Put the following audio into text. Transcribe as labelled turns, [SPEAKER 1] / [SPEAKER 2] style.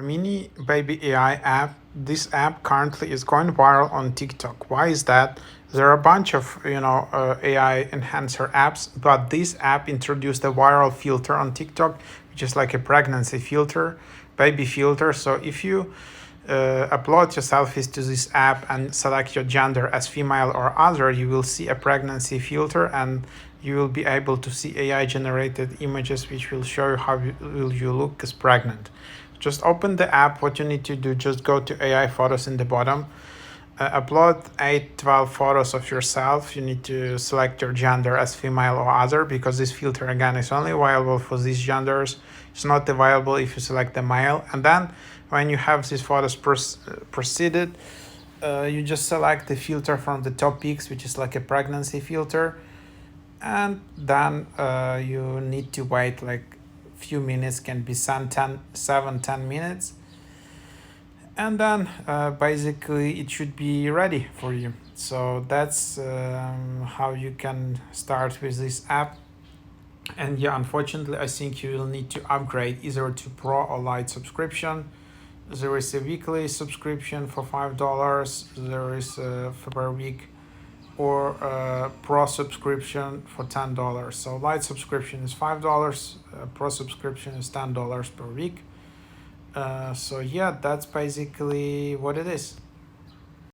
[SPEAKER 1] REMINI Baby AI app. This app currently is going viral on TikTok. Why is that? There are a bunch of AI enhancer apps, but this app introduced a viral filter on TikTok, which is like a pregnancy filter, baby filter. So if you upload your selfies to this app and select your gender as female or other, you will see a pregnancy filter, and you will be able to see AI generated images which will show you how will you look as pregnant. Just open the app. What you need to do, just go to AI photos in the bottom, upload 12 photos of yourself. You need to select your gender as female or other, because this filter again is only available for these genders. It's not available if you select the male. And then when you have these photos proceeded, you just select the filter from the top pics, which is like a pregnancy filter, and then you need to wait like few minutes, can be 7-10 minutes, and then basically it should be ready for you. So that's how you can start with this app. And yeah, unfortunately I think you will need to upgrade either to Pro or Lite subscription. There is a weekly subscription for $5, there is per week, or Pro subscription for $10. So Lite subscription is $5, Pro subscription is $10 per week. So yeah, that's basically what it is.